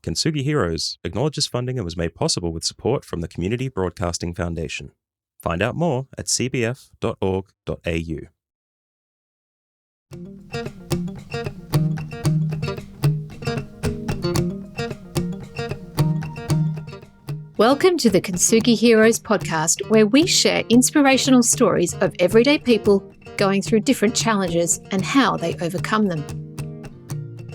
Kintsugi Heroes acknowledges funding and was made possible with support from the Community Broadcasting Foundation. Find out more at cbf.org.au. Welcome to the Kintsugi Heroes podcast, where we share inspirational stories of everyday people going through different challenges and how they overcome them.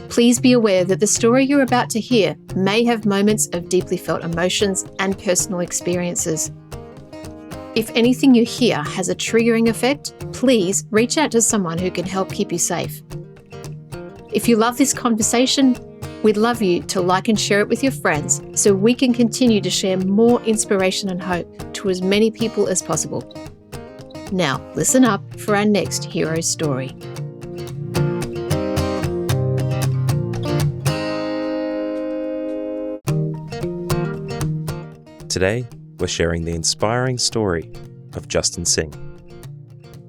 Please be aware that the story you're about to hear may have moments of deeply felt emotions and personal experiences. If anything you hear has a triggering effect, please reach out to someone who can help keep you safe. If you love this conversation, we'd love you to like and share it with your friends so we can continue to share more inspiration and hope to as many people as possible. Now, listen up for our next hero story. Today, we're sharing the inspiring story of Justan Singh.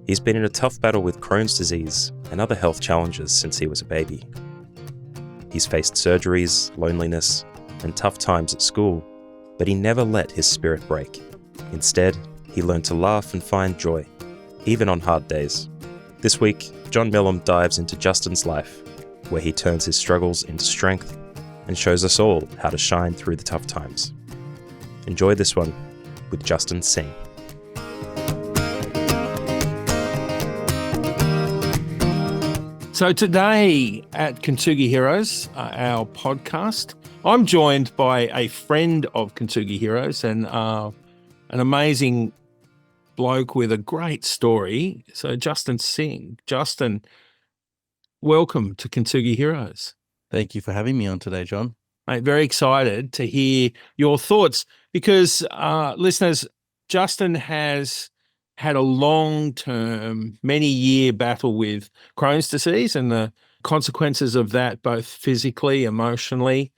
He's been in a tough battle with Crohn's disease and other health challenges since he was a baby. He's faced surgeries, loneliness, and tough times at school, but he never let his spirit break. Instead, he learned to laugh and find joy, even on hard days. This week, John Millam dives into Justan's life, where he turns his struggles into strength and shows us all how to shine through the tough times. Enjoy this one with Justan Singh. So today at Kintsugi Heroes, our podcast, I'm joined by a friend of Kintsugi Heroes and an amazing bloke with a great story. So Justan Singh. Justan, welcome to Kintsugi Heroes. Thank you for having me on today, John. Mate, very excited to hear your thoughts because, listeners, Justan has had a long-term, many-year battle with Crohn's disease and the consequences of that, both physically, emotionally,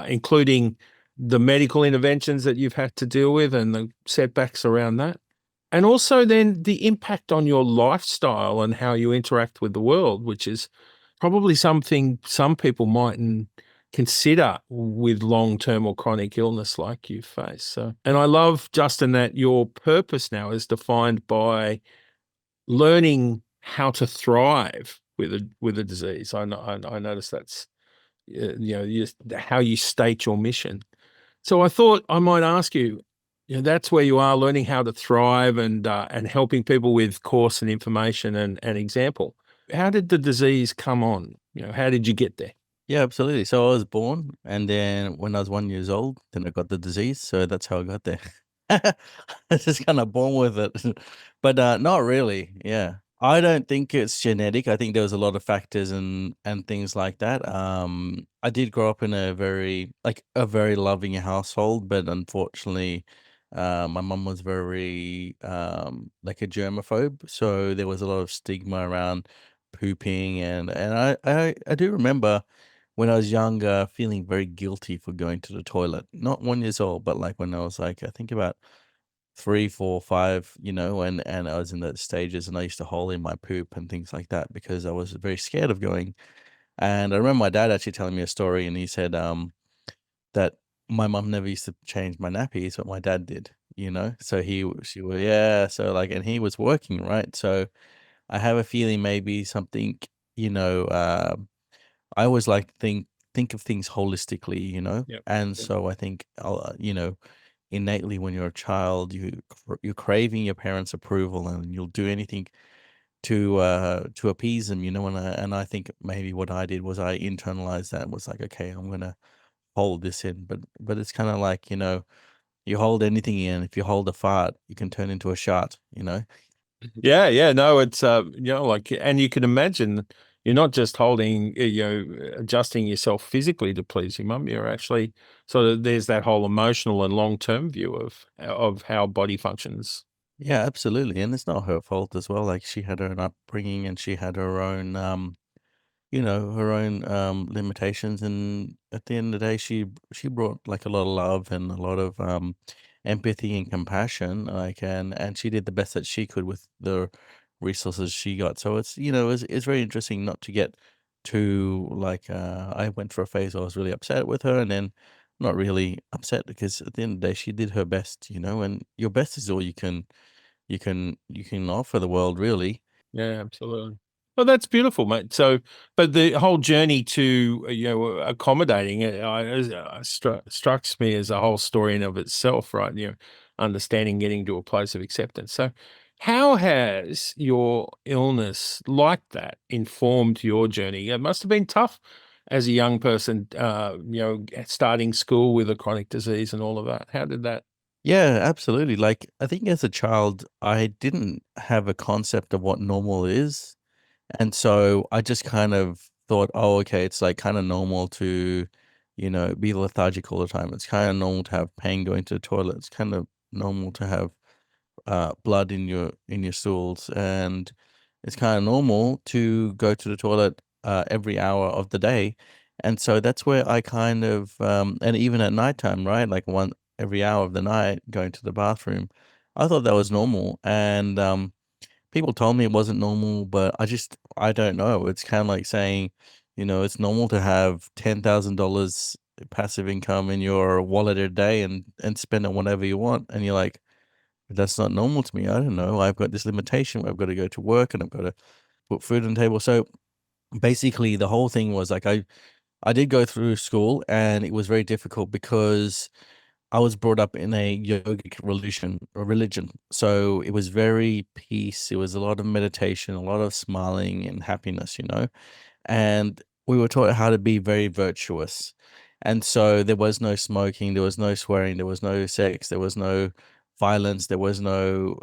including the medical interventions that you've had to deal with and the setbacks around that. And also then the impact on your lifestyle and how you interact with the world, which is probably something some people mightn't consider with long-term or chronic illness like you face. So, and I love, Justan, that your purpose now is defined by learning how to thrive with a disease. I notice that's how you state your mission. So I thought I might ask you, that's where you are, learning how to thrive and helping people with course and information and example. How did the disease come on? How did you get there? Yeah, absolutely. So I was born, and then when I was 1 year old, then I got the disease. So that's how I got there. I was just kind of born with it, but not really. Yeah, I don't think it's genetic. I think there was a lot of factors and things like that. I did grow up in a very loving household, but unfortunately, my mum was very like a germaphobe, so there was a lot of stigma around pooping, and I do remember when I was younger feeling very guilty for going to the toilet. Not 1 year old, but like when I was like I think about 3, 4, 5, and I was in those stages, and I used to hold in my poop and things like that because I was very scared of going. And I remember my dad actually telling me a story, and he said that my mum never used to change my nappies, but my dad did. So so like, and he was working, right? So I have a feeling maybe something, I always like to think of things holistically, Yep. and Yep. so I think, innately when you're a child, you're craving your parents' approval, and you'll do anything to appease them, and I think maybe what I did was I internalized that and was like, okay, I'm gonna hold this in, but it's kind of like, you hold anything in. If you hold a fart, you can turn into a shart. Yeah, no, it's and you can imagine you're not just holding, adjusting yourself physically to please your mum. You're actually there's that whole emotional and long-term view of how body functions. Yeah, absolutely. And it's not her fault as well. Like, she had her own upbringing, and she had her own limitations, and at the end of the day, she brought like a lot of love and a lot of empathy and compassion, like, and she did the best that she could with the resources she got. So it's very interesting not to get to like I went for a phase I was really upset with her, and then not really upset because at the end of the day she did her best, and your best is all you can offer the world, really. Yeah, absolutely. Well, that's beautiful, mate. So, but the whole journey to accommodating it strikes me as a whole story in of itself, right? Understanding, getting to a place of acceptance. So, how has your illness like that informed your journey? It must have been tough as a young person, starting school with a chronic disease and all of that. How did that? Yeah, absolutely. Like, I think as a child, I didn't have a concept of what normal is. And so I just kind of thought, oh, okay, it's like kind of normal to, be lethargic all the time. It's kind of normal to have pain going to the toilet. It's kind of normal to have blood in your stools, and it's kind of normal to go to the toilet every hour of the day. And so that's where I kind of and even at nighttime, right? Like one every hour of the night going to the bathroom. I thought that was normal, and people told me it wasn't normal, but I don't know. It's kind of like saying, it's normal to have $10,000 passive income in your wallet a day and spend it whatever you want, and you're like, that's not normal to me. I don't know. I've got this limitation where I've got to go to work and I've got to put food on the table. So basically, the whole thing was like I did go through school, and it was very difficult because I was brought up in a yogic religion. So it was very peace. It was a lot of meditation, a lot of smiling and happiness. And we were taught how to be very virtuous. And so there was no smoking, there was no swearing, there was no sex, there was no violence, there was no,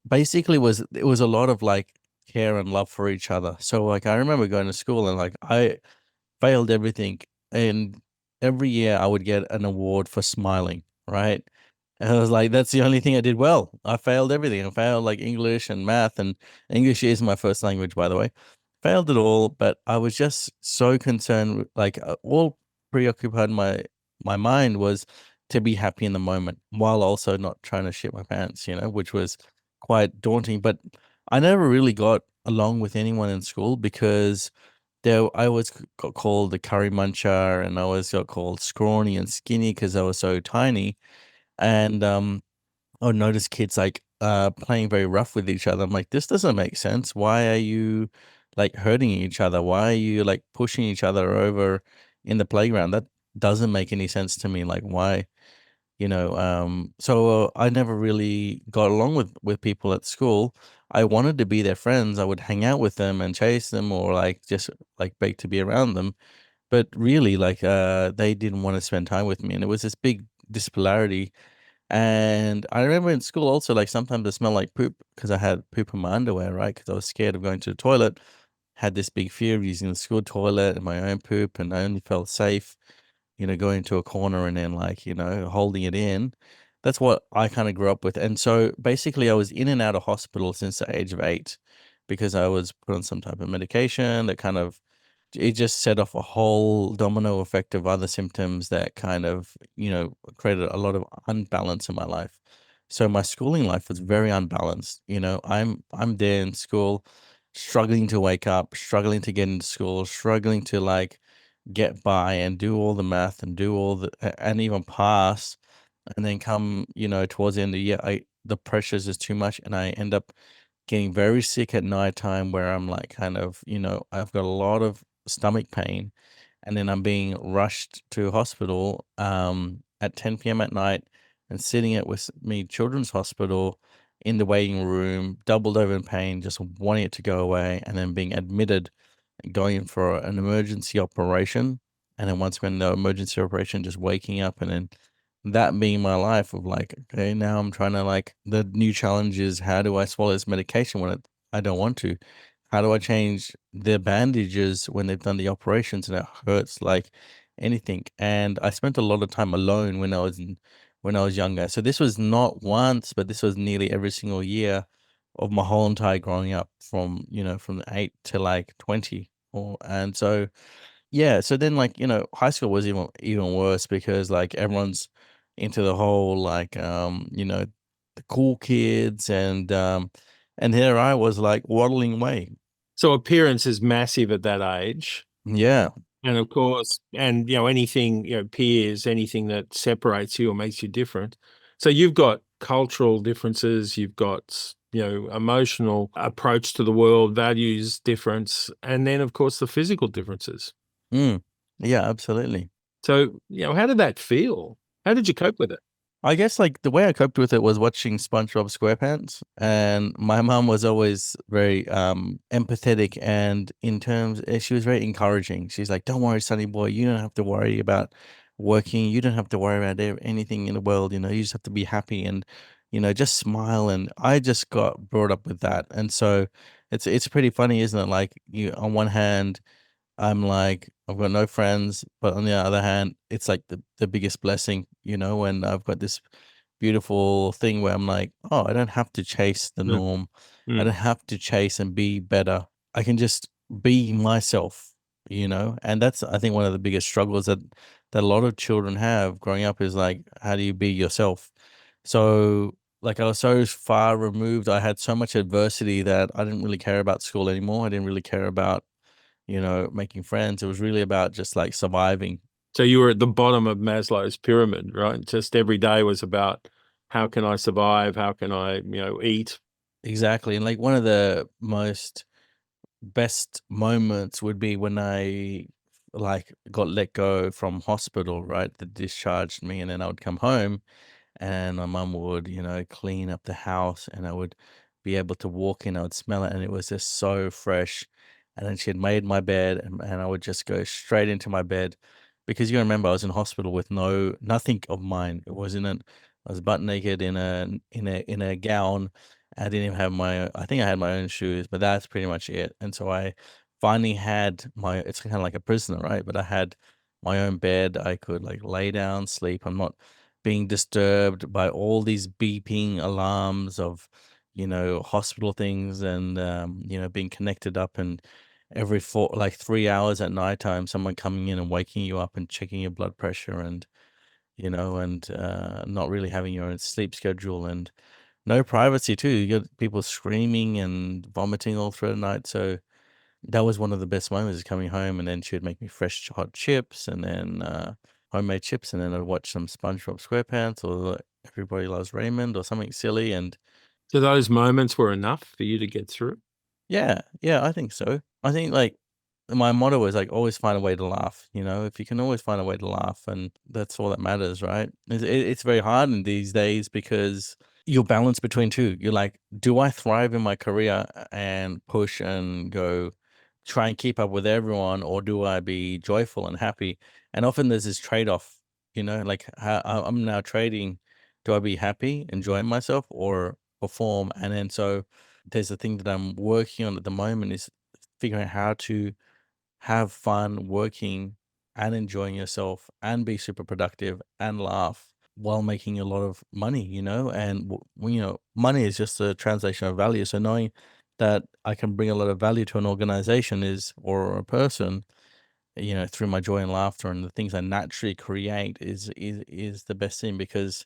basically it was a lot of like care and love for each other. So like I remember going to school and like I failed everything, and every year I would get an award for smiling, right? And I was like, that's the only thing I did well. I failed everything. I failed like English and math, and English is my first language, by the way. Failed it all, but I was just so concerned, like all preoccupied my mind was to be happy in the moment while also not trying to shit my pants, which was quite daunting. But I never really got along with anyone in school because I always got called the curry muncher, and I always got called scrawny and skinny because I was so tiny. And I would notice kids like playing very rough with each other. I'm like, this doesn't make sense. Why are you like hurting each other? Why are you like pushing each other over in the playground? That doesn't make any sense to me. Like, why? So I never really got along with people at school. I wanted to be their friends. I would hang out with them and chase them, or like just like beg to be around them. But really, like they didn't want to spend time with me, and it was this big disparity. And I remember in school also, like sometimes I smelled like poop because I had poop in my underwear, right? Because I was scared of going to the toilet. Had this big fear of using the school toilet and my own poop, and I only felt safe going to a corner and then like, holding it in. That's what I kind of grew up with. And so basically I was in and out of hospital since the age of 8 because I was put on some type of medication that kind of it just set off a whole domino effect of other symptoms that kind of, created a lot of unbalance in my life. So my schooling life was very unbalanced. I'm there in school, struggling to wake up, struggling to get into school, struggling to like get by and do all the math and do all and even pass, and then come towards the end of the year the pressures is too much, and I end up getting very sick at nighttime where I'm like kind of I've got a lot of stomach pain, and then I'm being rushed to hospital at 10 p.m. at night, and sitting at with me children's hospital in the waiting room, doubled over in pain, just wanting it to go away, and then being admitted, going in for an emergency operation. And then once we're in the emergency operation, just waking up, and then that being my life of like, okay, now I'm trying to like, the new challenge is how do I swallow this medication when I don't want to? How do I change the bandages when they've done the operations and it hurts like anything? And I spent a lot of time alone when I was younger. So this was not once, but this was nearly every single year of my whole entire growing up from, from 8 to like 20. And so, yeah. So then like, high school was even worse because like everyone's into the whole like, the cool kids, and here I was like waddling away. So appearance is massive at that age. Yeah. And of course, and anything, peers, anything that separates you or makes you different. So you've got cultural differences, you've got, emotional approach to the world, values difference, and then of course the physical differences. Mm. Yeah, absolutely. So, how did that feel? How did you cope with it? I guess like the way I coped with it was watching SpongeBob SquarePants, and my mom was always very empathetic, and she was very encouraging. She's like, "Don't worry, Sonny boy, you don't have to worry about working. You don't have to worry about anything in the world. You just have to be happy and just smile." And I just got brought up with that, and so it's pretty funny, isn't it? Like you on one hand, I'm like, I've got no friends, but on the other hand, it's like the biggest blessing, when I've got this beautiful thing where I'm like, oh, I don't have to chase the Mm, norm. I mm. don't have to chase and be better. I can just be myself. And that's, I think, one of the biggest struggles that a lot of children have growing up is like, how do you be yourself? So like I was so far removed, I had so much adversity that I didn't really care about school anymore. I didn't really care about making friends. It was really about just like surviving. So you were at the bottom of Maslow's pyramid, right? Just every day was about how can I survive? How can I, eat? Exactly. And like one of the most best moments would be when I like got let go from hospital, right? That discharged me, and then I would come home and my mum would, clean up the house, and I would be able to walk in, I would smell it, and it was just so fresh. And then she had made my bed, and I would just go straight into my bed because you remember I was in hospital with nothing of mine. It wasn't I was butt naked in a gown. I didn't even have I think I had my own shoes, but that's pretty much it. And so I finally had it's kind of like a prisoner, right? But I had my own bed. I could like lay down, sleep. I'm not being disturbed by all these beeping alarms of, hospital things, and, being connected up, and every 3 hours at nighttime, someone coming in and waking you up and checking your blood pressure, and, not really having your own sleep schedule, and no privacy too. You got people screaming and vomiting all through the night. So that was one of the best moments, is coming home, and then she would make me fresh hot chips, and then homemade chips, and then I'd watch some SpongeBob SquarePants or Everybody Loves Raymond or something silly. And So those moments were enough for you to get through? yeah, yeah, I think so. I think like my motto is like always find a way to laugh. If you can always find a way to laugh, and that's all that matters, right? It's very hard in these days because you're balanced between two. You're like, do I thrive in my career and push and go try and keep up with everyone, or do I be joyful and happy? And often there's this trade off, like how I'm now trading. Do I be happy, enjoying myself, or perform? And then so there's a thing that I'm working on at the moment, is figuring out how to have fun working and enjoying yourself and be super productive and laugh while making a lot of money. And money is just a translation of value. So knowing that I can bring a lot of value to an organization or a person, through my joy and laughter and the things I naturally create is the best thing. Because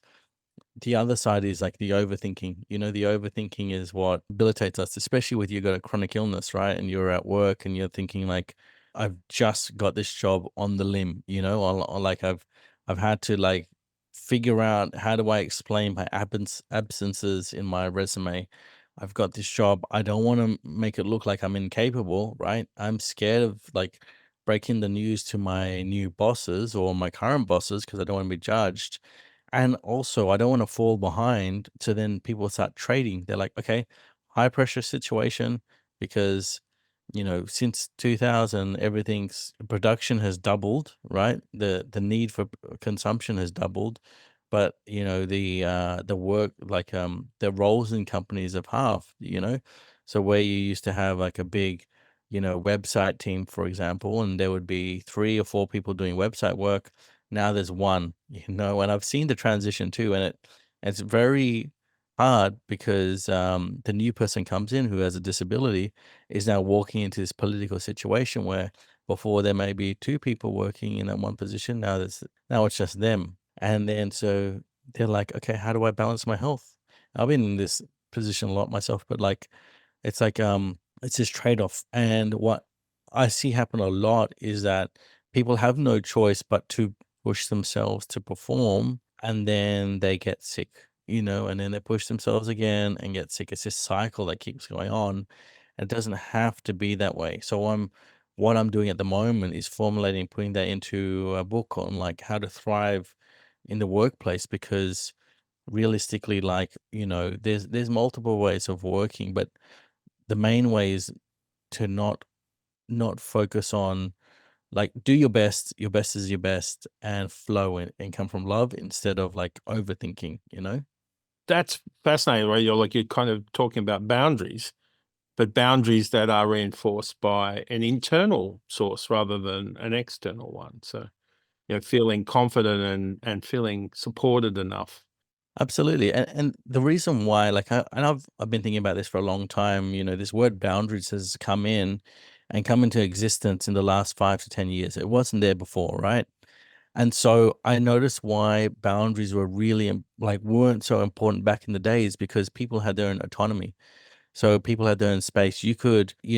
the other side is like the overthinking. The overthinking is what debilitates us, especially with you got a chronic illness, right? And you're at work and you're thinking like, I've just got this job on the limb, or like I've had to like figure out how do I explain my absences in my resume. I've got this job. I don't want to make it look like I'm incapable, right? I'm scared of like breaking the news to my new bosses or my current bosses because I don't want to be judged. And also, I don't want to fall behind. So then people start trading. They're like, okay, high pressure situation because, since 2000, everything's production has doubled, right? The need for consumption has doubled, but the work like the roles in companies have halved. So where you used to have like a big, website team, for example, and there would be 3 or 4 people doing website work. Now there's one, and I've seen the transition too, and it's very hard because the new person comes in who has a disability is now walking into this political situation where before there may be 2 people working in that one position. Now it's just them, and then so they're like, okay, how do I balance my health? I've been in this position a lot myself, but like it's like it's this trade off, and what I see happen a lot is that people have no choice but to push themselves to perform, and then they get sick, and then they push themselves again and get sick. It's this cycle that keeps going on. It doesn't have to be that way. So what I'm doing at the moment is formulating, putting that into a book on like how to thrive in the workplace, because realistically, like, there's multiple ways of working, but the main way is to not focus on, like, do your best is your best, and flow and come from love instead of like overthinking. That's fascinating, right? You're kind of talking about boundaries, but boundaries that are reinforced by an internal source rather than an external one. So, feeling confident and feeling supported enough. Absolutely. And the reason why, like, I've been thinking about this for a long time. This word boundaries has come into existence in the last 5 to 10 years. It wasn't there before, right? And so I noticed why boundaries were really like weren't so important back in the days, because people had their own autonomy. So people had their own space. You could be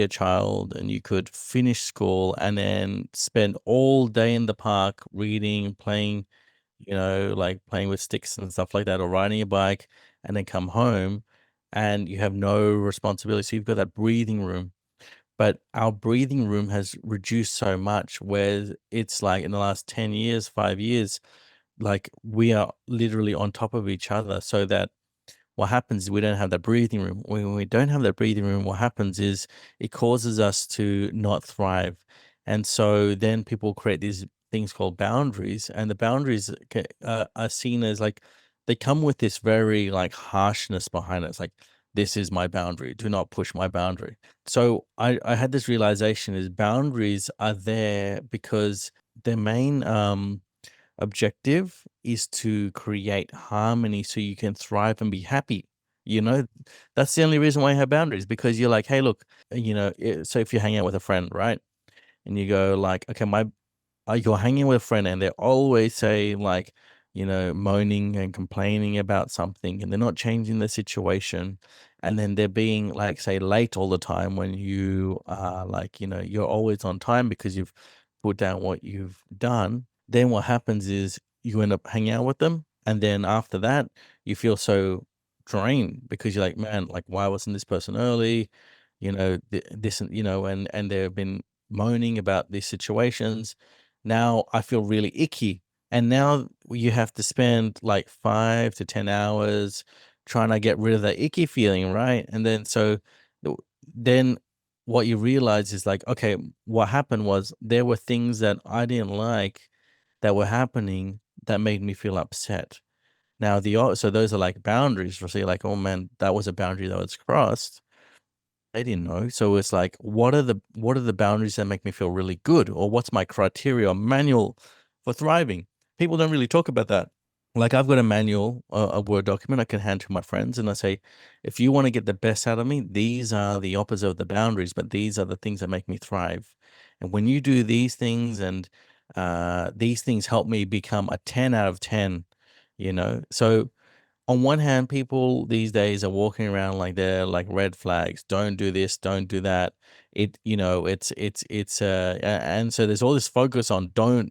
a child and you could finish school and then spend all day in the park reading, playing, like playing with sticks and stuff like that, or riding a bike, and then come home and you have no responsibility. So you've got that breathing room. But our breathing room has reduced so much, where it's like in the last 10 years, 5 years, like we are literally on top of each other, so that what happens is we don't have that breathing room. When we don't have that breathing room, what happens is it causes us to not thrive. And so then people create these things called boundaries, and the boundaries are seen as like, they come with this very like harshness behind it. It's like, this is my boundary. Do not push my boundary. So I had this realization is boundaries are there because their main objective is to create harmony so you can thrive and be happy. You know, that's the only reason why you have boundaries, because you're like, hey, look, so if you're hanging out with a friend, right? And you go like, okay, you're hanging with a friend and they always say like, moaning and complaining about something, and they're not changing the situation. And then they're being like, say, late all the time, when you are like, you're always on time because you've put down what you've done. Then what happens is you end up hanging out with them. And then after that, you feel so drained because you're like, man, like, why wasn't this person early? This, and they've been moaning about these situations. Now I feel really icky. And now you have to spend like 5 to 10 hours trying to get rid of that icky feeling, right? And then then what you realize is like, okay, what happened was there were things that I didn't like that were happening that made me feel upset. Now so those are like boundaries. So you're like, oh man, that was a boundary that was crossed. I didn't know. So it's like, what are the boundaries that make me feel really good? Or what's my criteria or manual for thriving? People don't really talk about that. Like, I've got a manual, a Word document I can hand to my friends, and I say, if you want to get the best out of me, these are the opposite of the boundaries, but these are the things that make me thrive. And when you do these things, and these things help me become a 10 out of 10, So on one hand, people these days are walking around like they're like red flags. Don't do this, don't do that. And so there's all this focus on on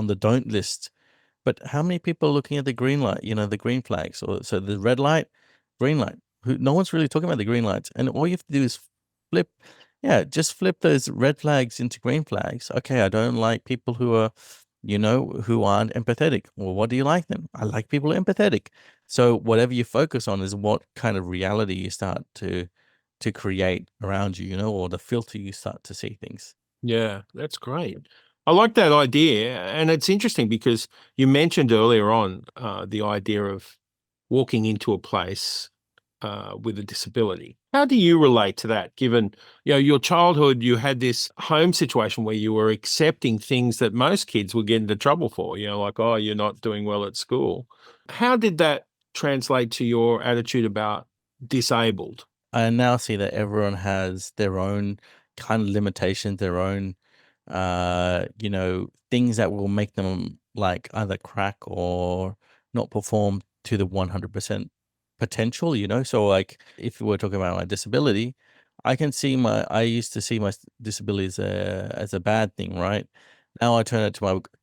the don't list. But how many people are looking at the green light, the green flags? Or so the red light, green light. No one's really talking about the green lights. And all you have to do is flip, just flip those red flags into green flags. Okay, I don't like people who are, who aren't empathetic. Well, what do you like then? I like people who are empathetic. So whatever you focus on is what kind of reality you start to create around you, or the filter you start to see things. Yeah, that's great. I like that idea. And it's interesting because you mentioned earlier on the idea of walking into a place with a disability. How do you relate to that, given your childhood, you had this home situation where you were accepting things that most kids would get into trouble for, like, oh, you're not doing well at school. How did that translate to your attitude about disabled? I now see that everyone has their own kind of limitations, their own, things that will make them like either crack or not perform to the 100% potential. So like, if we're talking about my disability, I used to see my disability as a bad thing, right? Now I turn it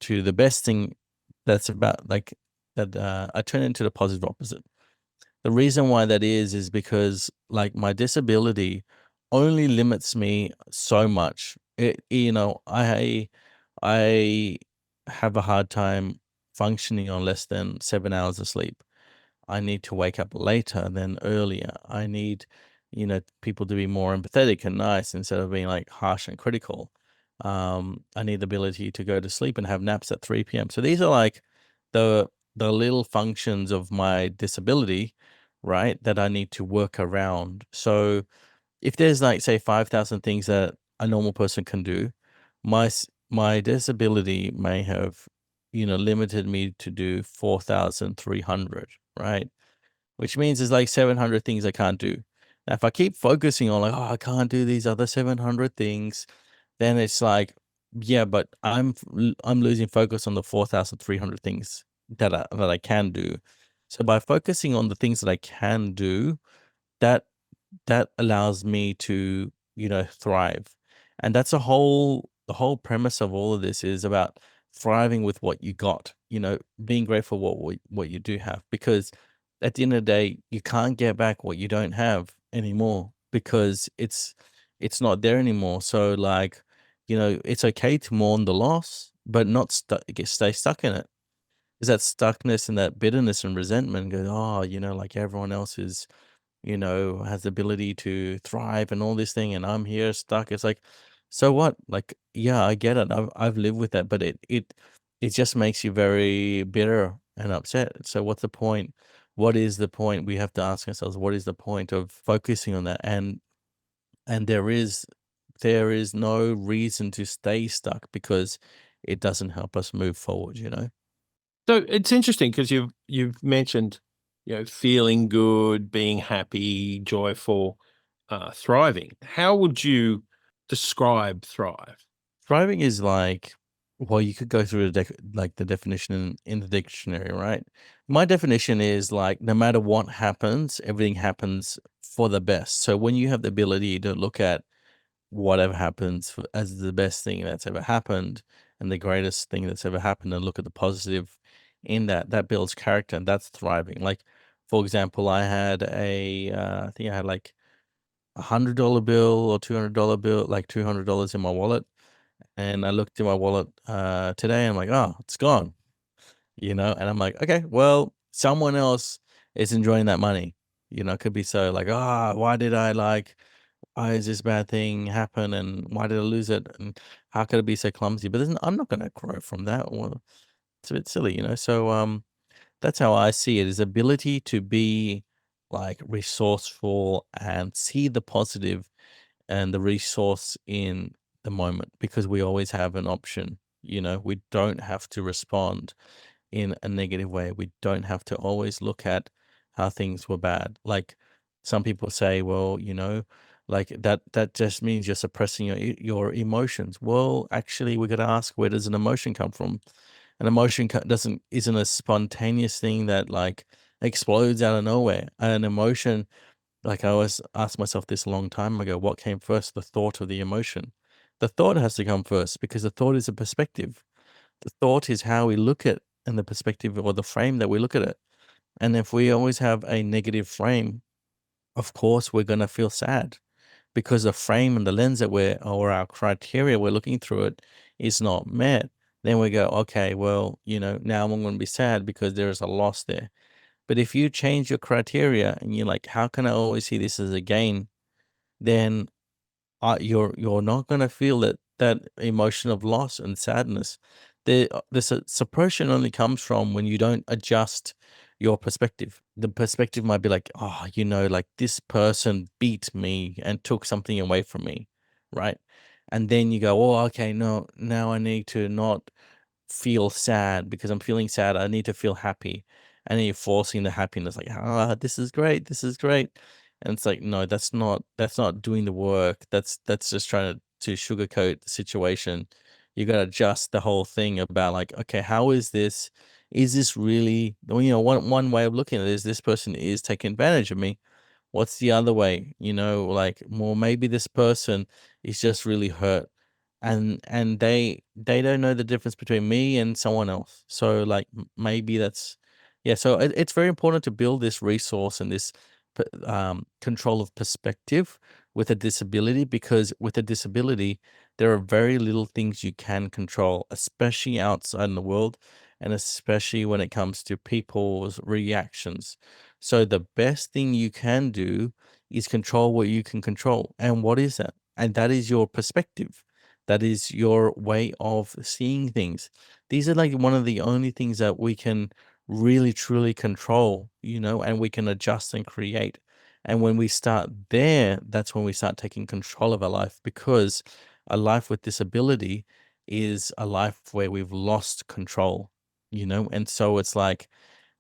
to the best thing that's about like that. I turn it into the positive opposite. The reason why that is because like my disability only limits me so much. I have a hard time functioning on less than 7 hours of sleep. I need to wake up later than earlier. I need, people to be more empathetic and nice instead of being like harsh and critical. I need the ability to go to sleep and have naps at 3 p.m. So these are like the little functions of my disability, right? That I need to work around. So if there's like say 5,000 things that a normal person can do, my disability may have limited me to do 4,300, right? Which means there's like 700 things I can't do. Now, if I keep focusing on like, oh, I can't do these other 700 things, then it's like, yeah, but I'm losing focus on the 4,300 things that I can do. So by focusing on the things that I can do, that allows me to thrive. And that's the whole premise of all of this is about thriving with what you got, being grateful what you do have, because at the end of the day you can't get back what you don't have anymore because it's not there anymore. So like, it's okay to mourn the loss but not stay stuck in it. Is that stuckness and that bitterness and resentment go, oh, like everyone else is, has the ability to thrive and all this thing, and I'm here stuck. It's like, so what? Like, yeah, I get it. I've lived with that, but it just makes you very bitter and upset. So what's the point? What is the point? We have to ask ourselves, what is the point of focusing on that? And there is no reason to stay stuck because it doesn't help us move forward. So it's interesting because you've mentioned, feeling good, being happy, joyful, thriving. How would you describe thrive? Thriving is like, well, you could go through the definition in the dictionary, right? My definition is like, no matter what happens, everything happens for the best. So when you have the ability to look at whatever happens as the best thing that's ever happened and the greatest thing that's ever happened, and look at the positive in that builds character, and that's thriving. Like, for example, I think I had like $100 bill or $200 bill, like $200 in my wallet. And I looked in my wallet today, and I'm like, oh, it's gone, and I'm like, okay, well, someone else is enjoying that money. It could be so like, why is this bad thing happen, and why did I lose it, and how could it be so clumsy? But I'm not going to grow from that. Well, it's a bit silly. So that's how I see it: is ability to be like resourceful and see the positive and the resource in the moment, because we always have an option. We don't have to respond in a negative way. We don't have to always look at how things were bad. Like some people say, well, like that just means you're suppressing your emotions. Well, actually, we got to ask, where does an emotion come from? An emotion isn't a spontaneous thing that like explodes out of nowhere. An emotion, like I always asked myself this a long time ago, what came first, the thought or the emotion? The thought has to come first because the thought is a perspective. The thought is how we look at and the perspective or the frame that we look at it. And if we always have a negative frame, of course we're gonna feel sad because the frame and the lens that or our criteria we're looking through it is not met. Then we go, okay, well, now I'm gonna be sad because there is a loss there. But if you change your criteria and you're like, how can I always see this as a gain? Then you're not gonna feel that emotion of loss and sadness. The suppression only comes from when you don't adjust your perspective. The perspective might be like, oh, like this person beat me and took something away from me, right? And then you go, oh, okay, no, now I need to not feel sad because I'm feeling sad. I need to feel happy. And then you're forcing the happiness, like, this is great, this is great. And it's like, no, that's not doing the work. That's just trying to sugarcoat the situation. You gotta adjust the whole thing about like, okay, how is this? Is this really, one way of looking at it is this person is taking advantage of me. What's the other way? Like, well, maybe this person is just really hurt, and they don't know the difference between me and someone else. So like maybe that's yeah. So it's very important to build this resource and this control of perspective with a disability, because with a disability there are very little things you can control, especially outside in the world, and especially when it comes to people's reactions. So the best thing you can do is control what you can control. And what is that? And that is your perspective. That is your way of seeing things. These are like one of the only things that we can really truly control, and we can adjust and create. And when we start there, that's when we start taking control of our life, because a life with disability is a life where we've lost control, and so it's like,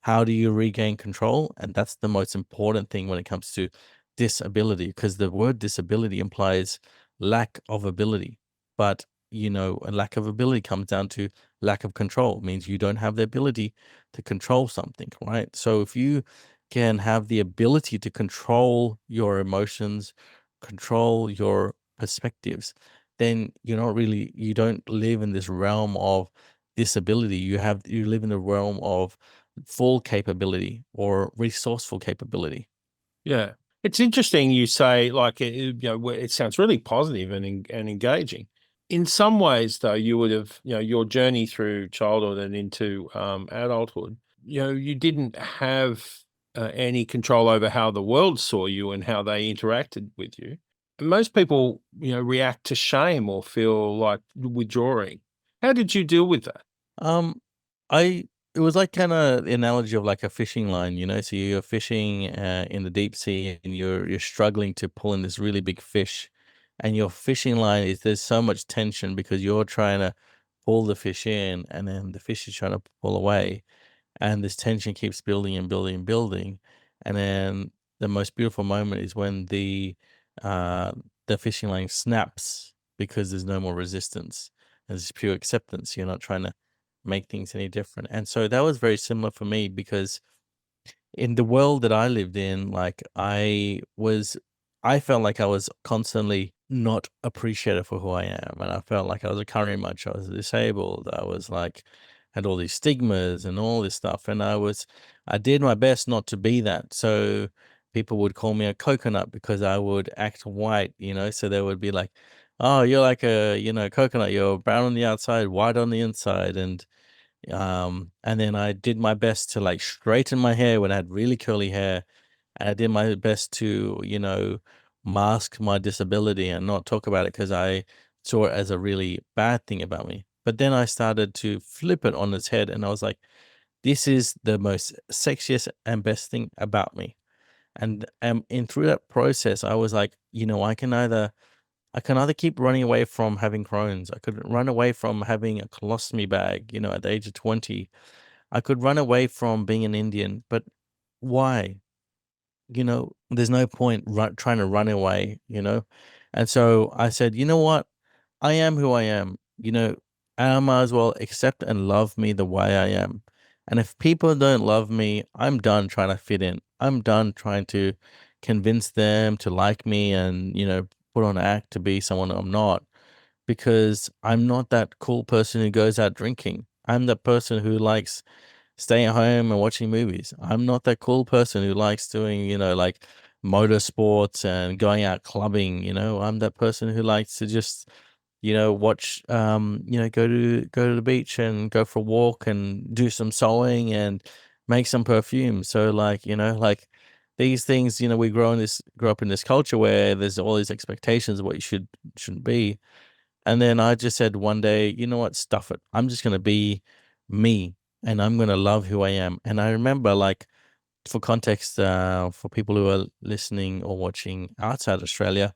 how do you regain control? And that's the most important thing when it comes to disability, because the word disability implies lack of ability. But, a lack of ability comes down to lack of control. It means you don't have the ability to control something, right? So if you can have the ability to control your emotions, control your perspectives, then you don't live in this realm of disability. You live in the realm of full capability or resourceful capability. Yeah. It's interesting you say, like, it sounds really positive and engaging. In some ways, though, you would have, your journey through childhood and into adulthood, you didn't have any control over how the world saw you and how they interacted with you. And most people, react to shame or feel like withdrawing. How did you deal with that? Um, I it was like kind of the analogy of like a fishing line, So you're fishing in the deep sea, and you're struggling to pull in this really big fish, and your fishing line is there's so much tension because you're trying to pull the fish in, and then the fish is trying to pull away, and this tension keeps building and building and building, and then the most beautiful moment is when uh the fishing line snaps because there's no more resistance. There's pure acceptance. You're not trying to make things any different. And so that was very similar for me, because in the world that I lived in, like I felt like I was constantly not appreciated for who I am. And I felt like I was a curry much. I was disabled. I was like, had all these stigmas and all this stuff. And I did my best not to be that. So people would call me a coconut because I would act white, so they would be like, oh, you're like a, coconut. You're brown on the outside, white on the inside. And then I did my best to like straighten my hair when I had really curly hair. And I did my best to, mask my disability and not talk about it because I saw it as a really bad thing about me. But then I started to flip it on its head, and I was like, this is the most sexiest and best thing about me. And in through that process, I was like, I can either keep running away from having Crohn's. I could run away from having a colostomy bag, at the age of 20. I could run away from being an Indian, but why? There's no point trying to run away. And so I said, you know what? I am who I am, I might as well accept and love me the way I am. And if people don't love me, I'm done trying to fit in. I'm done trying to convince them to like me and, put on an act to be someone I'm not, because I'm not that cool person who goes out drinking. I'm the person who likes staying at home and watching movies. I'm not that cool person who likes doing, like motorsports and going out clubbing. I'm that person who likes to just, watch, go to the beach and go for a walk and do some sewing and make some perfume. So like, like these things, we grow up in this culture where there's all these expectations of what you shouldn't be. And then I just said one day, you know what, stuff it. I'm just gonna be me, and I'm gonna love who I am. And I remember, like, for context, for people who are listening or watching outside Australia,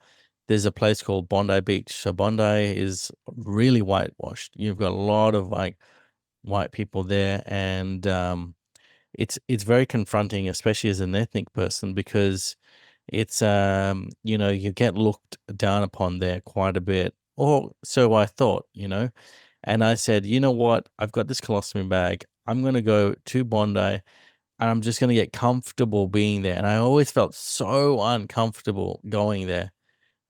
there's a place called Bondi Beach. So Bondi is really whitewashed. You've got a lot of like white people there, and it's very confronting, especially as an ethnic person, because it's you get looked down upon there quite a bit, or so I thought. And I said, you know what? I've got this colostomy bag. I'm going to go to Bondi and I'm just going to get comfortable being there. And I always felt so uncomfortable going there.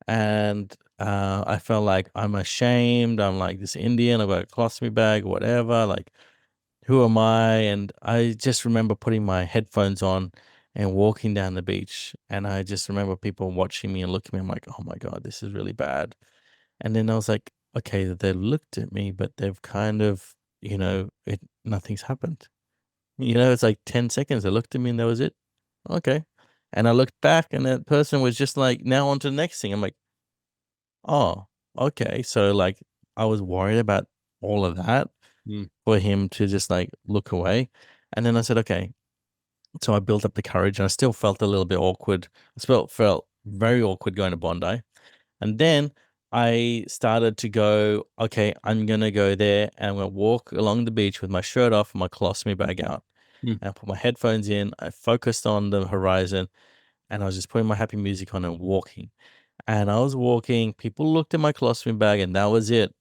And I felt like I'm ashamed. I'm like this Indian. I've got a colostomy bag, whatever. Like, who am I? And I just remember putting my headphones on and walking down the beach. And I just remember people watching me and looking at me. I'm like, oh my God, this is really bad. And then I was like, okay, they looked at me, but they've kind of, nothing's happened. It's like 10 seconds. They looked at me and that was it. Okay. And I looked back and that person was just like, now on to the next thing. I'm like, oh, okay. So like I was worried about all of that for him to just like look away. And then I said, okay. So I built up the courage and I still felt a little bit awkward. I felt very awkward going to Bondi. And then I started to go, okay, I'm going to go there and I'm going to walk along the beach with my shirt off and my colostomy bag out. And I put my headphones in. I focused on the horizon and I was just putting my happy music on and walking. And I was walking. People looked at my colostomy bag and that was it.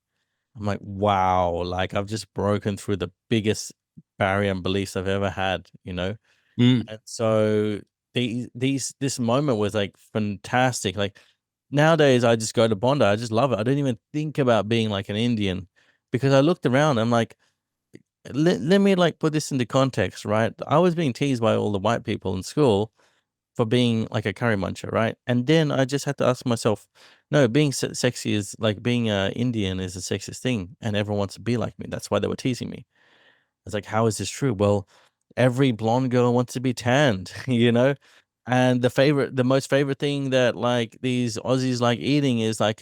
I'm like, wow, like I've just broken through the biggest barrier and beliefs I've ever had, And so this moment was like fantastic. Like nowadays I just go to Bondi. I just love it. I don't even think about being like an Indian because I looked around. I'm like, let me like put this into context, right? I was being teased by all the white people in school for being like a curry muncher, right? And then I just had to ask myself, no, being sexy is like being Indian is the sexiest thing, and everyone wants to be like me. That's why they were teasing me. It's like, how is this true? Well, every blonde girl wants to be tanned, And the most favorite thing that like these Aussies like eating is like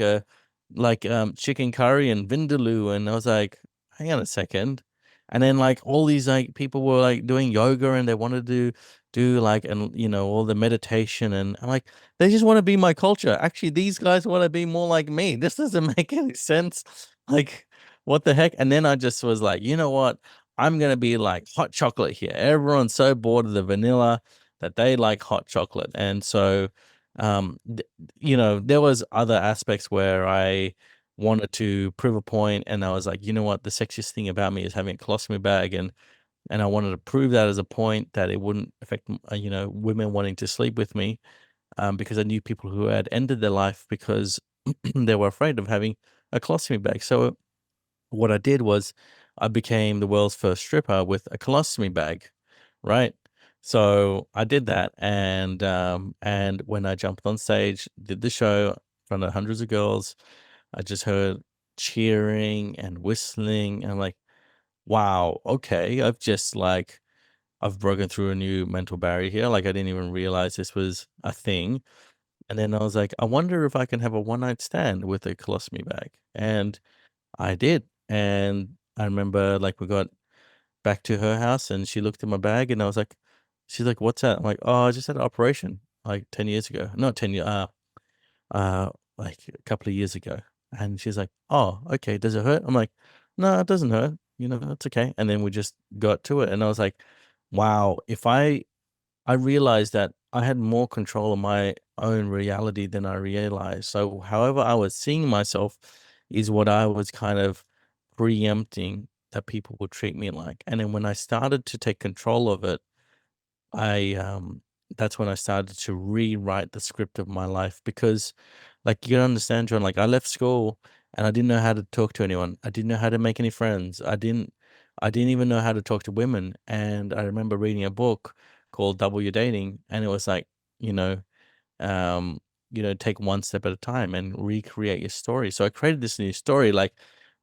chicken curry and vindaloo. And I was like, hang on a second. And then like all these like people were like doing yoga and they wanted to do like all the meditation and I'm like, they just want to be my culture. Actually, these guys want to be more like me. This doesn't make any sense. Like, what the heck? And then I just was like, you know what? I'm gonna be like hot chocolate here. Everyone's so bored of the vanilla that they like hot chocolate. And so there was other aspects where I wanted to prove a point and I was like, you know what, the sexiest thing about me is having a colostomy bag and I wanted to prove that as a point that it wouldn't affect women wanting to sleep with me because I knew people who had ended their life because they were afraid of having a colostomy bag. So what I did was I became the world's first stripper with a colostomy bag, right? So I did that, and when I jumped on stage, did the show in front of hundreds of girls, I just heard cheering and whistling, and I'm like, wow, okay, I've broken through a new mental barrier here. Like I didn't even realize this was a thing. And then I was like, I wonder if I can have a one night stand with a colostomy bag. And I did. And I remember like we got back to her house and she looked at my bag and I was like, she's like, what's that? I'm like, oh, I just had an operation like 10 years ago. Not 10 years, like a couple of years ago. And she's like, oh, okay. Does it hurt? I'm like, no, it doesn't hurt. It's okay. And then we just got to it. And I was like, wow, if I realized that I had more control of my own reality than I realized. So however I was seeing myself is what I was kind of preempting that people would treat me like. And then when I started to take control of it, I that's when I started to rewrite the script of my life because like you gotta understand, John, like I left school and I didn't know how to talk to anyone. I didn't know how to make any friends. I didn't even know how to talk to women. And I remember reading a book called Double Your Dating and it was like, you know, um, take one step at a time and recreate your story. So I created this new story, like,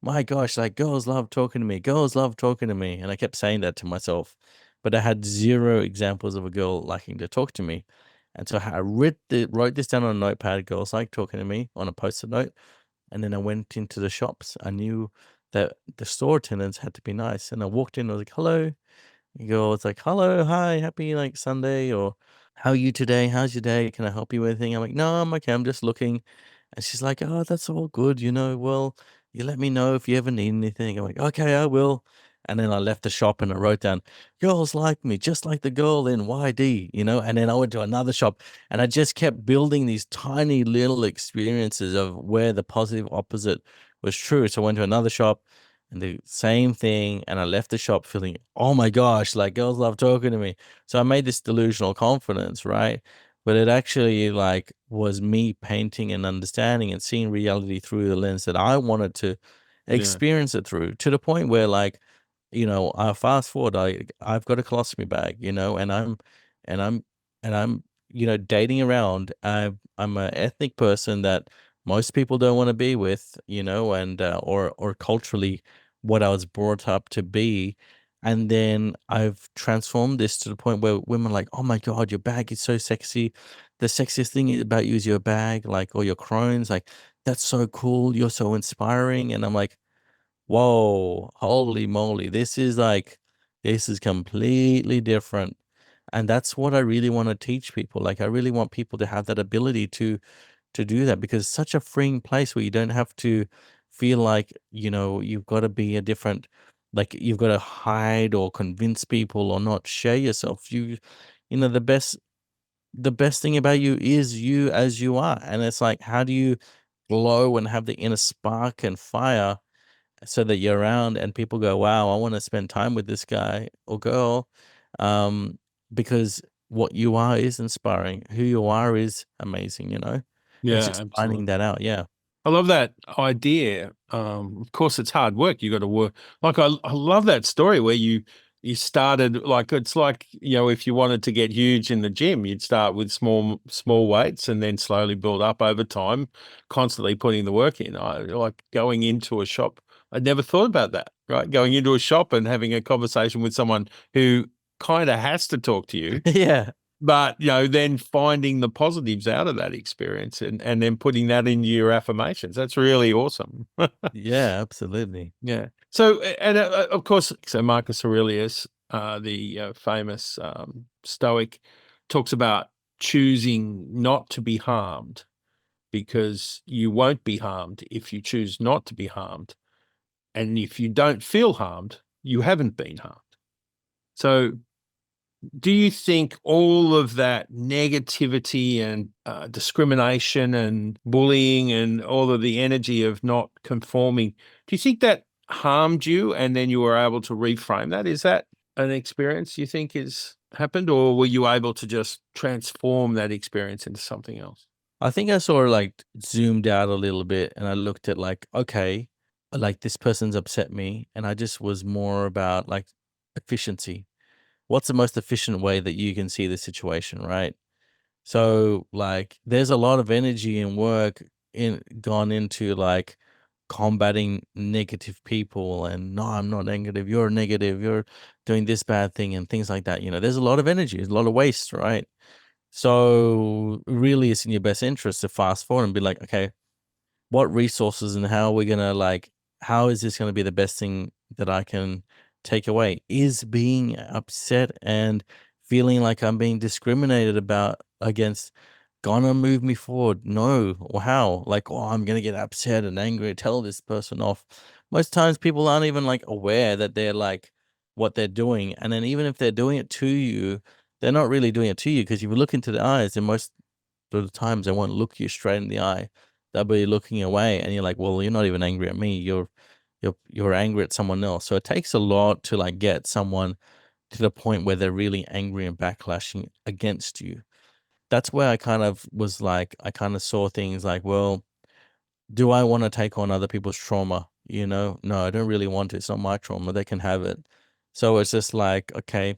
my gosh, like girls love talking to me, girls love talking to me. And I kept saying that to myself, but I had zero examples of a girl liking to talk to me. And so I wrote this down on a notepad, girls like talking to me on a post-it note. And then I went into the shops. I knew that the store attendants had to be nice. And I walked in, I was like, hello. The girl was like, hello, hi, happy like Sunday, or how are you today? How's your day? Can I help you with anything? I'm like, no, I'm okay. I'm just looking. And she's like, oh, that's all good. Well, you let me know if you ever need anything. I'm like, okay, I will. And then I left the shop and I wrote down, girls like me, just like the girl in YD, and then I went to another shop and I just kept building these tiny little experiences of where the positive opposite was true. So I went to another shop And the same thing. And I left the shop feeling, oh my gosh, like girls love talking to me. So I made this delusional confidence, right? But it actually like was me painting and understanding and seeing reality through the lens that I wanted to experience it through, to the point where like, I fast forward, I've got a colostomy bag, and I'm and I'm dating around. I'm an ethnic person that most people don't want to be with, and or culturally what I was brought up to be. And then I've transformed this to the point where women are like, oh my God, your bag is so sexy. The sexiest thing about you is your bag, like, or your Crohn's, like, that's so cool. You're so inspiring. And I'm like, whoa, holy moly. This is completely different. And that's what I really want to teach people. Like, I really want people to have that ability to do that, because it's such a freeing place where you don't have to feel like, you've got to be a different, like you've got to hide or convince people or not share yourself. The best thing about you is you as you are. And it's like, how do you glow and have the inner spark and fire so that you're around and people go, wow, I want to spend time with this guy or girl. Um, because what you are is inspiring. Who you are is amazing. It's Yeah, just absolutely. finding that out. Yeah. I love that idea. Of course, it's hard work. You got to work. Like I love that story where you started like, it's like, if you wanted to get huge in the gym, you'd start with small weights and then slowly build up over time, constantly putting the work in. I like going into a shop. I'd never thought about that. Right, going into a shop and having a conversation with someone who kind of has to talk to you, Yeah. but, then finding the positives out of that experience and then putting that into your affirmations. That's really awesome. Yeah, absolutely. Yeah. So, and of course, so Marcus Aurelius, the famous Stoic, talks about choosing not to be harmed, because you won't be harmed if you choose not to be harmed. And if you don't feel harmed, you haven't been harmed. So, do you think all of that negativity and discrimination and bullying and all of the energy of not conforming, do you think that harmed you and then you were able to reframe that? Is that an experience you think has happened, or were you able to just transform that experience into something else? I think I sort of like zoomed out a little bit and I looked at like, okay, like this person's upset me. And I just was more about like efficiency. What's the most efficient way that you can see the situation, right? So like there's a lot of energy and work gone into like combating negative people, and no, I'm not negative, you're doing this bad thing and things like that. There's a lot of energy, there's a lot of waste, right? So really it's in your best interest to fast forward and be like, okay, what resources and how are we gonna like how is this gonna be the best thing that I can take away? Is being upset and feeling like I'm being discriminated about against gonna move me forward? No. Or how? Like, oh, I'm gonna get upset and angry, tell this person off. Most times people aren't even like aware that they're like what they're doing. And then even if they're doing it to you, they're not really doing it to you, because if you look into the eyes, and most of the times they won't look you straight in the eye. They'll be looking away, and you're like, well, you're not even angry at me. You're angry at someone else. So it takes a lot to like get someone to the point where they're really angry and backlashing against you. That's where I kind of was like, I kind of saw things like, well, do I want to take on other people's trauma? No, I don't really want to. It's not my trauma. They can have it. So it's just like, okay,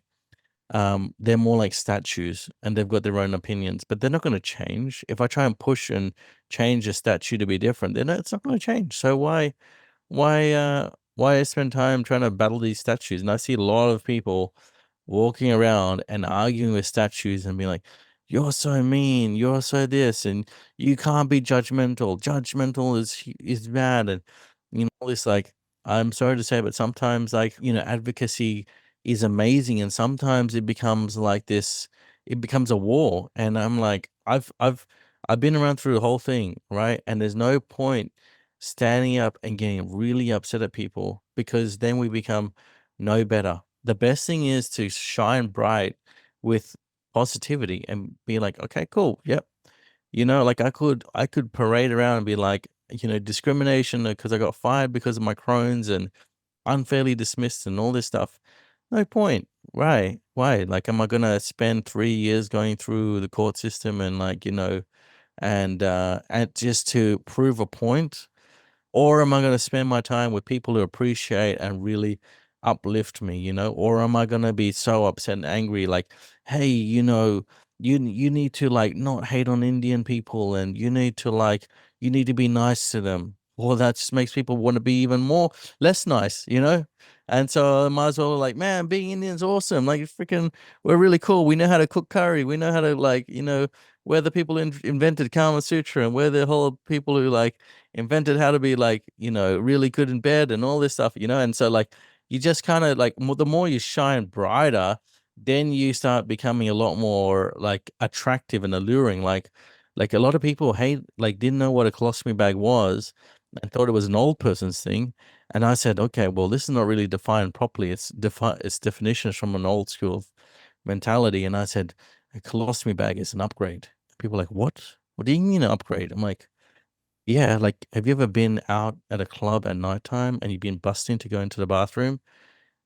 they're more like statues and they've got their own opinions, but they're not going to change. If I try and push and change a statue to be different, then it's not going to change. So why I spend time trying to battle these statues? And I see a lot of people walking around and arguing with statues and being like, you're so mean, you're so this, and you can't be judgmental. Judgmental is bad. And all this, like, I'm sorry to say, but sometimes like, advocacy is amazing, and sometimes it becomes like this, it becomes a war. And I'm like, I've been around through the whole thing, right? And there's no point standing up and getting really upset at people, because then we become no better. The best thing is to shine bright with positivity and be like, okay, cool. Yep. Like I could parade around and be like, discrimination because I got fired because of my Crohn's, and unfairly dismissed and all this stuff. No point. Right. Why? Like, am I gonna spend 3 years going through the court system and like, and just to prove a point? Or am I going to spend my time with people who appreciate and really uplift me, Or am I going to be so upset and angry, like, hey, you need to like not hate on Indian people, and you need to be nice to them. Well, that just makes people want to be even more less nice. And so I might as well like, man, being Indian's awesome. Like, freaking, we're really cool. We know how to cook curry. We know how to like, we're the people who invented Kama Sutra, and we're the whole people who like invented how to be like, really good in bed and all this stuff, and so like you just kind of like the more you shine brighter, then you start becoming a lot more like attractive and alluring. Like a lot of people didn't know what a colostomy bag was and thought it was an old person's thing. And I said, okay, well, this is not really defined properly. It's definitions from an old school mentality. And I said, a colostomy bag is an upgrade. People are like, what do you mean an upgrade? I'm like, yeah, like, have you ever been out at a club at nighttime and you've been busting to go into the bathroom?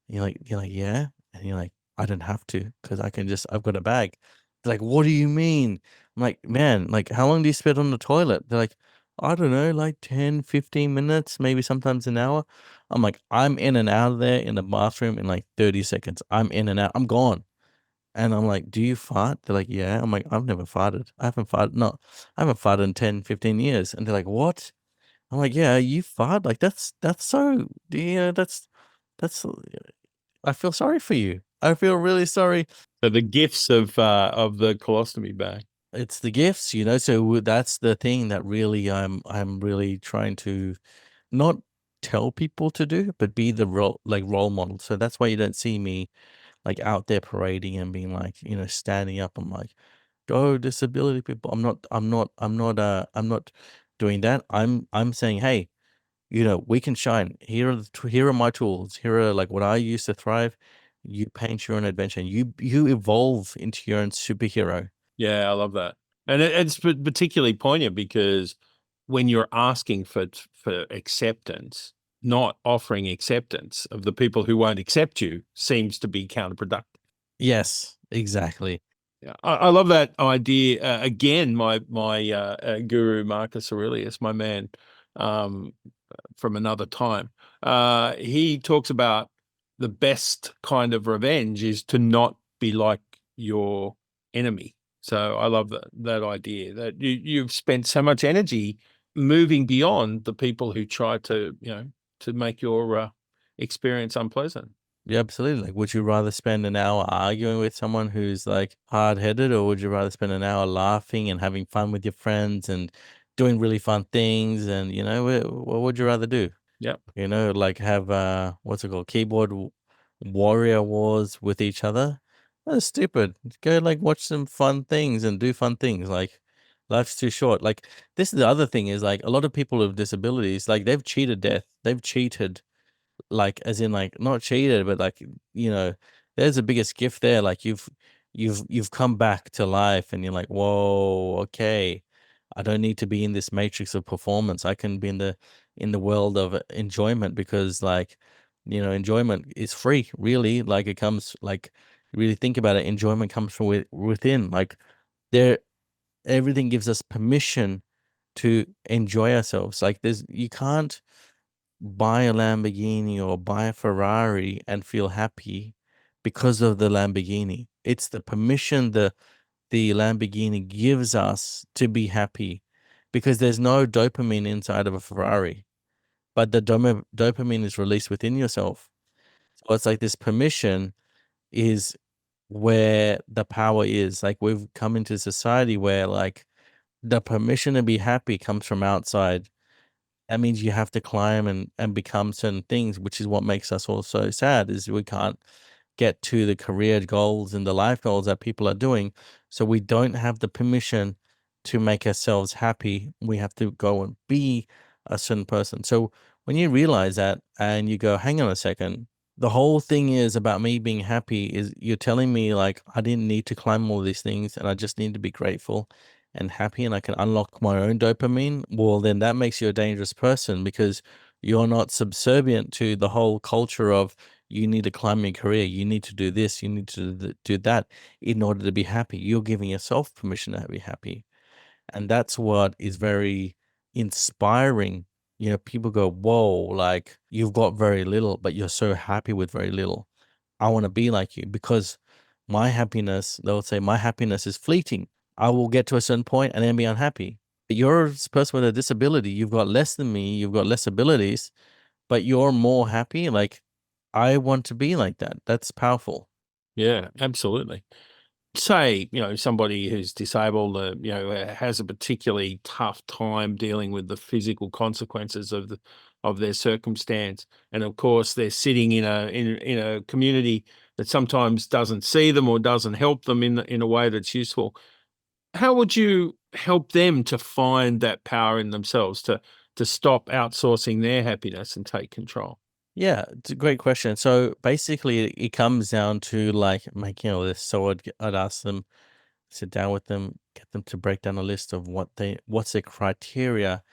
You're like, yeah. And you're like, I don't have to because I've got a bag. They're like, what do you mean? I'm like, man, like, how long do you spend on the toilet? They're like, I don't know, like 10, 15 minutes, maybe sometimes an hour. I'm like, I'm in and out of there in the bathroom in like 30 seconds. I'm in and out. I'm gone. And I'm like, do you fart? They're like, yeah. I'm like, I've never farted. I haven't farted in 10, 15 years. And they're like, what? I'm like, yeah, you fart? Like, that's so, that's, I feel sorry for you. I feel really sorry. So the gifts of the colostomy bag. It's the gifts, so that's the thing that really I'm really trying to not tell people to do, but be the role model. So that's why you don't see me like out there parading and being like, standing up. I'm like, go disability people. I'm not doing that. I'm saying, hey, we can shine. Here are my tools. Here are like what I use to thrive. You paint your own adventure. You evolve into your own superhero. Yeah, I love that. And it's particularly poignant because when you're asking for acceptance, not offering acceptance of the people who won't accept you seems to be counterproductive. Yes, exactly. Yeah, I love that idea. Again, my guru Marcus Aurelius, my man from another time, he talks about the best kind of revenge is to not be like your enemy. So I love that idea that you've spent so much energy moving beyond the people who try to to make your experience unpleasant. Yeah, absolutely. Like, would you rather spend an hour arguing with someone who's like hard headed, or would you rather spend an hour laughing and having fun with your friends and doing really fun things? And what would you rather do? Yep. Like have what's it called, keyboard warrior wars with each other? That's stupid. Go like watch some fun things and do fun things. Like, life's too short. Like, this is the other thing is like a lot of people with disabilities, like they've cheated death. They've cheated, like, as in like not cheated, but like, there's the biggest gift there. Like, you've come back to life and you're like, whoa, okay, I don't need to be in this matrix of performance. I can be in the world of enjoyment, because like, enjoyment is free, really. Like, it comes, like, really think about it, enjoyment comes from within. Like, there, everything gives us permission to enjoy ourselves. Like, you can't buy a Lamborghini or buy a Ferrari and feel happy because of the Lamborghini. It's the permission the Lamborghini gives us to be happy, because there's no dopamine inside of a Ferrari, but the dopamine is released within yourself. So it's like this permission is where the power is. Like, we've come into a society where like the permission to be happy comes from outside. That means you have to climb and become certain things, which is what makes us all so sad, is we can't get to the career goals and the life goals that people are doing. So we don't have the permission to make ourselves happy. We have to go and be a certain person. So when you realize that and you go, hang on a second, the whole thing is about me being happy, is you're telling me like I didn't need to climb all these things and I just need to be grateful and happy and I can unlock my own dopamine. Well, then that makes you a dangerous person, because You're not subservient to the whole culture of you need to climb your career, you need to do this, you need to do that in order to be happy. You're giving yourself permission to be happy. And that's what is very inspiring. People go, whoa, like you've got very little, but you're so happy with very little. I want to be like you because they'll say, my happiness is fleeting. I will get to a certain point and then be unhappy. But you're a person with a disability. You've got less than me. You've got less abilities, but you're more happy. Like, I want to be like that. That's powerful. Yeah, absolutely. Say, somebody who's disabled, has a particularly tough time dealing with the physical consequences of their circumstance, and of course they're sitting in a community that sometimes doesn't see them or doesn't help them in a way that's useful. How would you help them to find that power in themselves to stop outsourcing their happiness and take control? Yeah, it's a great question. So basically, it comes down to like making a list. So I'd ask them, sit down with them, get them to break down a list of what's their criteria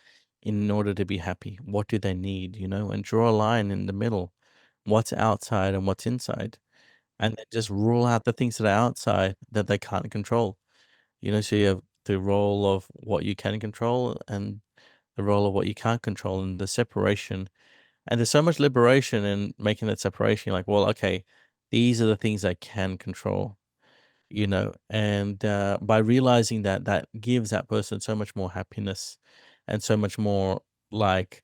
in order to be happy. What do they need, and draw a line in the middle. What's outside and what's inside, and then just rule out the things that are outside that they can't control. So you have the role of what you can control and the role of what you can't control, and the separation. And there's so much liberation in making that separation. Like, well, okay, these are the things I can control, and by realizing that, that gives that person so much more happiness and so much more like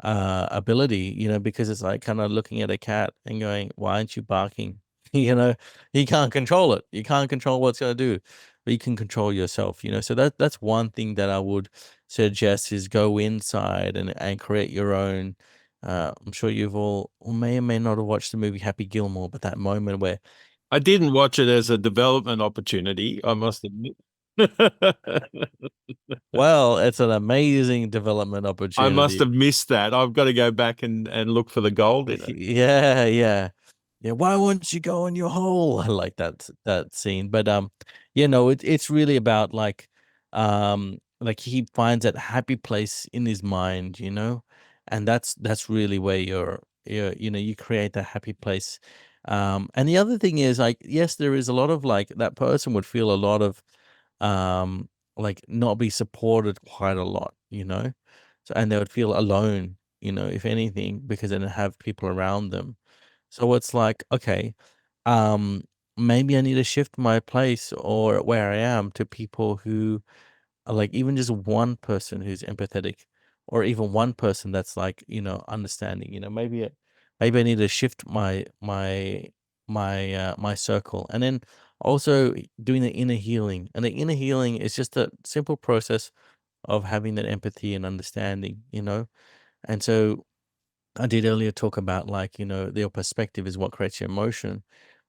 ability, because it's like kind of looking at a cat and going, why aren't you barking? you know you can't control it, you can't control what it's going to do, but you can control yourself. So that's one thing that I would suggest is go inside and create your own. I'm sure you've all or may or may not have watched the movie Happy Gilmore, but that moment where I didn't watch it as a development opportunity, I must admit. well, it's an amazing development I must opportunity. have missed that. I've got to go back and look for the gold in it. Yeah, yeah. Yeah, why wouldn't you go in your hole? I like that scene. But it's really about like he finds that happy place in his mind, and that's really where you create that happy place. And the other thing is like, yes, there is a lot of like that person would feel a lot of um like not be supported quite a lot, so and they would feel alone, if anything, because they don't have people around them. So it's like, okay, um maybe I need to shift my place or where I am to people who are like even just one person who's empathetic, or even one person that's like, understanding. Maybe I need to shift my circle. And then also doing the inner healing. And the inner healing is just a simple process of having that empathy and understanding. And so I did earlier talk about like, their perspective is what creates your emotion,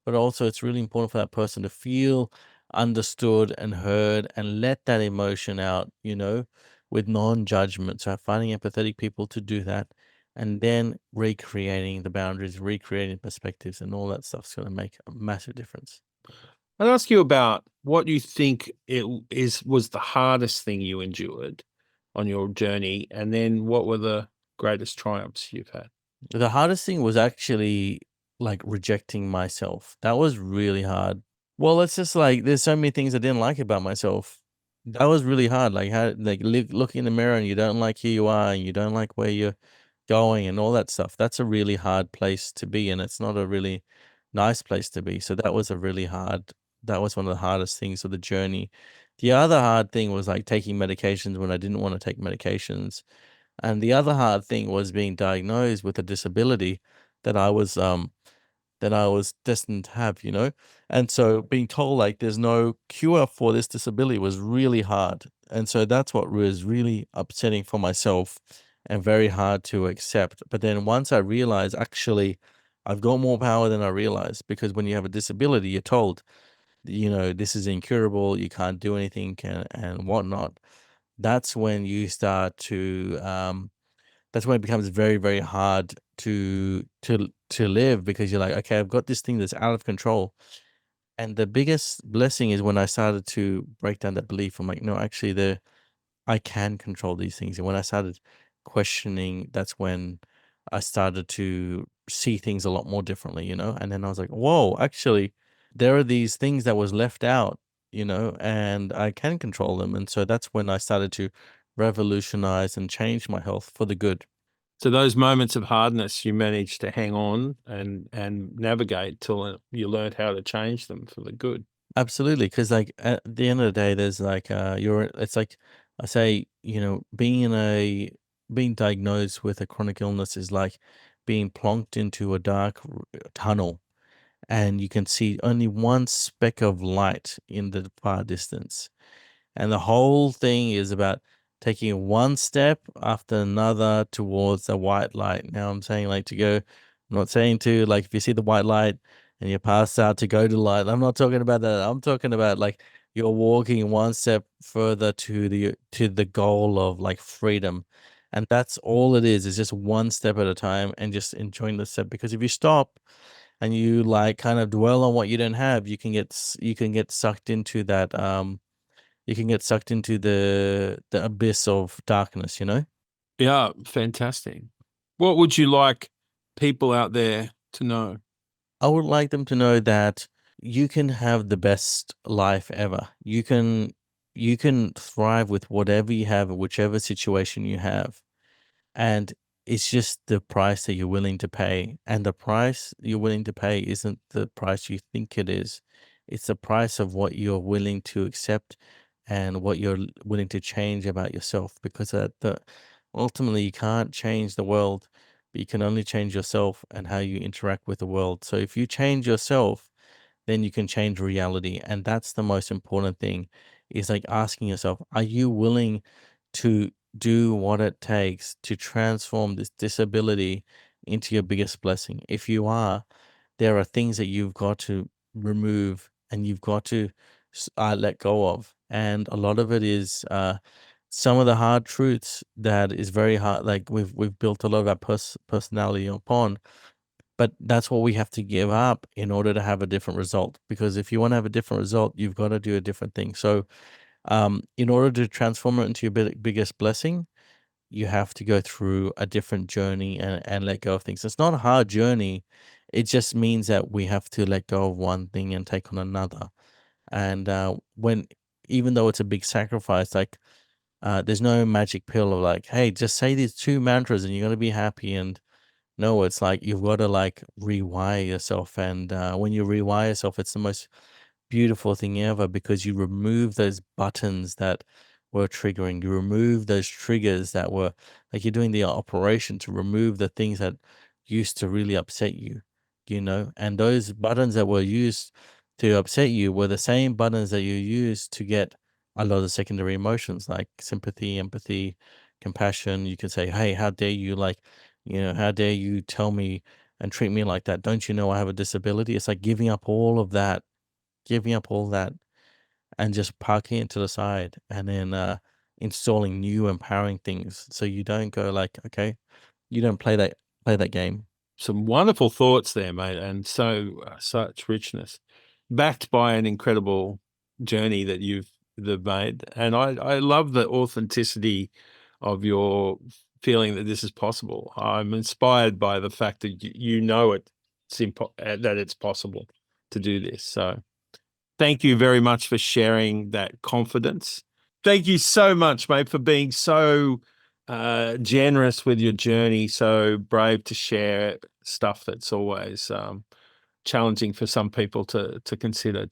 but also it's really important for that person to feel understood and heard and let that emotion out, with non-judgment. So finding empathetic people to do that, and then recreating the boundaries, recreating perspectives, and all that stuff's going to make a massive difference. I'd ask you about what you think was the hardest thing you endured on your journey, and then what were the greatest triumphs you've had? The hardest thing was actually like rejecting myself. That was really hard. Well, it's just like there's so many things I didn't like about myself. That was really hard. Like how like looking in the mirror and you don't like who you are and you don't like where you're going and all that stuff. That's a really hard place to be, and it's not a really nice place to be. So that was one of the hardest things of the journey. The other hard thing was like taking medications when I didn't want to take medications. And the other hard thing was being diagnosed with a disability that I was destined to have, And so being told like there's no cure for this disability was really hard. And so that's what was really upsetting for myself and very hard to accept. But then once I realized actually I've got more power than I realized, because when you have a disability, you're told, this is incurable, you can't do anything and whatnot. That's when you start to that's when it becomes very, very hard to live, because you're like, okay, I've got this thing that's out of control. And the biggest blessing is when I started to break down that belief. I'm like, no, actually, I can control these things. And when I started questioning, that's when I started to see things a lot more differently, and then I was like, whoa, actually, there are these things that was left out, and I can control them. And so that's when I started to revolutionize and change my health for the good. So those moments of hardness, you managed to hang on and navigate till you learned how to change them for the good. Absolutely, because like at the end of the day, there's like it's like I say, being diagnosed with a chronic illness is like being plonked into a dark tunnel, and you can see only one speck of light in the far distance. And the whole thing is about taking one step after another towards the white light. Now I'm saying like to go, I'm not saying to like if you see the white light and you pass out to go to light. I'm not talking about that. I'm talking about like you're walking one step further to the goal of like freedom. And that's all it is just one step at a time and just enjoying the step. Because if you stop and you like kind of dwell on what you don't have, you can get sucked into that you can get sucked into the abyss of darkness. Yeah, fantastic. What would you like people out there to know? I would like them to know that you can have the best life ever. You can thrive with whatever you have, whichever situation you have. And it's just the price that you're willing to pay. And the price you're willing to pay isn't the price you think it is. It's the price of what you're willing to accept and what you're willing to change about yourself. Because ultimately, you can't change the world, but you can only change yourself and how you interact with the world. So if you change yourself, then you can change reality. And that's the most important thing is like asking yourself, are you willing to do what it takes to transform this disability into your biggest blessing? If you are, there are things that you've got to remove and you've got to let go of. And a lot of it is some of the hard truths that is very hard. Like we've built a lot of our personality upon, but that's what we have to give up in order to have a different result. Because if you want to have a different result, you've got to do a different thing. So, in order to transform it into your biggest blessing, you have to go through a different journey and let go of things. It's not a hard journey. It just means that we have to let go of one thing and take on another. And even though it's a big sacrifice, like there's no magic pill of like, hey, just say these two mantras and you're gonna be happy. And no, it's like you've got to like rewire yourself. And when you rewire yourself, it's the most beautiful thing ever because you remove those buttons that were triggering. You remove those triggers that were like you're doing the operation to remove the things that used to really upset you. And those buttons that were used to upset you were the same buttons that you used to get a lot of secondary emotions like sympathy, empathy, compassion. You could say, hey, how dare you how dare you tell me and treat me like that? Don't you know I have a disability? It's like giving up all that and just parking it to the side and then installing new empowering things. So you don't go like, okay, you don't play that game. Some wonderful thoughts there, mate, and such richness, backed by an incredible journey that you've made. And I love the authenticity of your feeling that this is possible. I'm inspired by the fact that you know that it's possible to do this. So thank you very much for sharing that confidence. Thank you so much, mate, for being so generous with your journey, so brave to share stuff that's always challenging for some people to consider,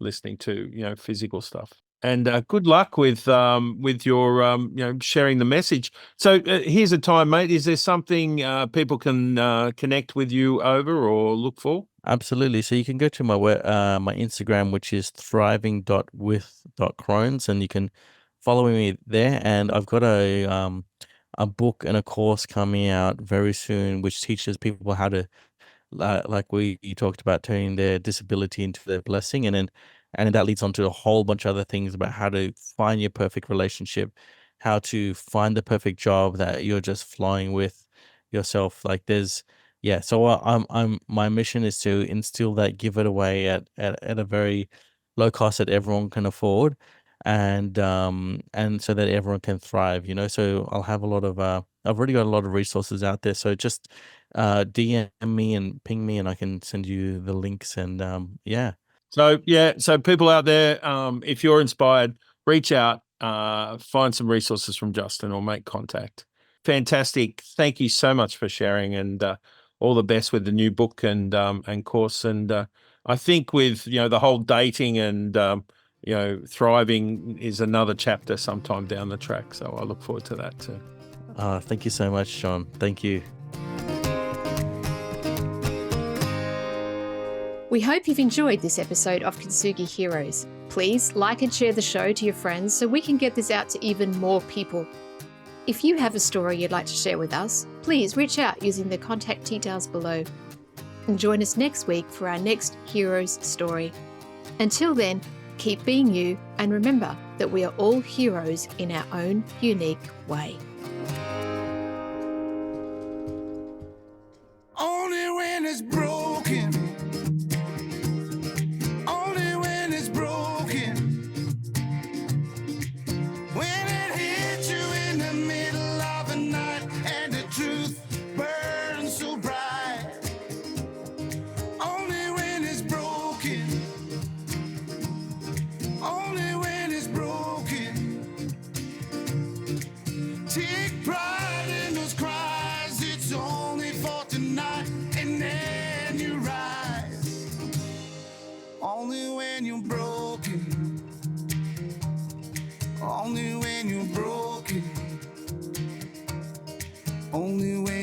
listening to, physical stuff. And good luck with your sharing the message. So here's a time, mate. Is there something people can connect with you over or look for? Absolutely. So you can go to my my Instagram, which is thriving.with.crohns, and you can follow me there. And I've got a book and a course coming out very soon, which teaches people how to like you talked about turning their disability into their blessing, and that leads on to a whole bunch of other things about how to find your perfect relationship, how to find the perfect job that you're just flowing with yourself. Like so my mission is to instill that, give it away at a very low cost that everyone can afford, and so that everyone can thrive, so I'll have a lot of I've already got a lot of resources out there, so just DM me and ping me and I can send you the links. And So people out there, if you're inspired, reach out, find some resources from Justan or make contact. Fantastic. Thank you so much for sharing, and all the best with the new book and course. And I think with, the whole dating and, thriving is another chapter sometime down the track. So I look forward to that too. Thank you so much, Sean. Thank you. We hope you've enjoyed this episode of Kintsugi Heroes. Please like and share the show to your friends so we can get this out to even more people. If you have a story you'd like to share with us, please reach out using the contact details below. And join us next week for our next hero's story. Until then, keep being you, and remember that we are all heroes in our own unique way. Only when it's broken. Only when it's broken. When it hits you in the middle of the night and the truth burns so bright. Only when it's broken. Only when it's broken. Take pride in those cries. It's only for tonight, and then you rise. Only when you're broken. Only when you're broken. Only when